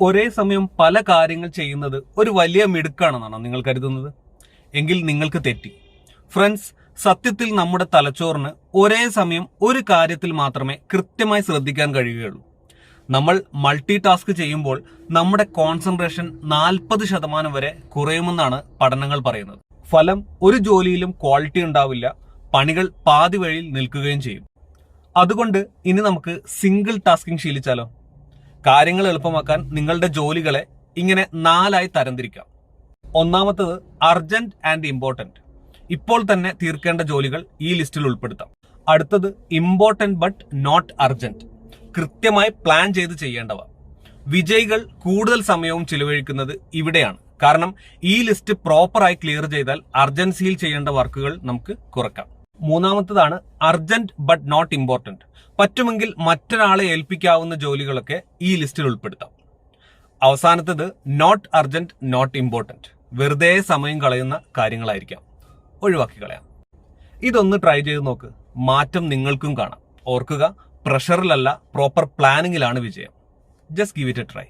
ഒരേ സമയം പല കാര്യങ്ങൾ ചെയ്യുന്നത് ഒരു വലിയ മിടുക്കാണെന്നാണോ നിങ്ങൾ കരുതുന്നത്? എങ്കിൽ നിങ്ങൾക്ക് തെറ്റി. ഫ്രണ്ട്സ്, സത്യത്തിൽ നമ്മുടെ തലച്ചോറിന് ഒരേ സമയം ഒരു കാര്യത്തിൽ മാത്രമേ കൃത്യമായി ശ്രദ്ധിക്കാൻ കഴിയുകയുള്ളൂ. നമ്മൾ മൾട്ടി ടാസ്ക് ചെയ്യുമ്പോൾ നമ്മുടെ കോൺസെൻട്രേഷൻ 40% വരെ കുറയുമെന്നാണ് പഠനങ്ങൾ പറയുന്നത്. ഫലം ഒരു ജോലിയിലും ക്വാളിറ്റി ഉണ്ടാവില്ല, പണികൾ പാതി വഴിയിൽ നിൽക്കുകയും ചെയ്യും. അതുകൊണ്ട് ഇനി നമുക്ക് സിംഗിൾ ടാസ്കിംഗ് ശീലിച്ചാലോ? കാര്യങ്ങൾ എളുപ്പമാക്കാൻ നിങ്ങളുടെ ജോലികളെ ഇങ്ങനെ 4 തരംതിരിക്കാം. ഒന്നാമത്തത് അർജന്റ് ആൻഡ് ഇമ്പോർട്ടന്റ്. ഇപ്പോൾ തന്നെ തീർക്കേണ്ട ജോലികൾ ഈ ലിസ്റ്റിൽ ഉൾപ്പെടുത്താം. അടുത്തത് ഇമ്പോർട്ടന്റ് ബട്ട് നോട്ട് അർജന്റ്. കൃത്യമായി പ്ലാൻ ചെയ്ത് ചെയ്യേണ്ടവ. വിജയികൾ കൂടുതൽ സമയവും ചിലവഴിക്കുന്നത് ഇവിടെയാണ്. കാരണം ഈ ലിസ്റ്റ് പ്രോപ്പറായി ക്ലിയർ ചെയ്താൽ അർജൻസിയിൽ ചെയ്യേണ്ട വർക്കുകൾ നമുക്ക് കുറക്കാം. മൂന്നാമത്തതാണ് അർജന്റ് ബട്ട് നോട്ട് ഇമ്പോർട്ടന്റ്. പറ്റുമെങ്കിൽ മറ്റൊരാളെ ഏൽപ്പിക്കാവുന്ന ജോലികളൊക്കെ ഈ ലിസ്റ്റിൽ ഉൾപ്പെടുത്താം. അവസാനത്തത് നോട്ട് അർജന്റ് നോട്ട് ഇമ്പോർട്ടന്റ്. വെറുതെ സമയം കളയുന്ന കാര്യങ്ങളായിരിക്കാം, ഒഴിവാക്കി കളയാം. ഇതൊന്ന് ട്രൈ ചെയ്ത് നോക്ക്. മാറ്റം നിങ്ങൾക്കും കാണാം. ഓർക്കുക, പ്രഷറിലല്ല പ്രോപ്പർ പ്ലാനിങ്ങിലാണ് വിജയം. Just give it A try.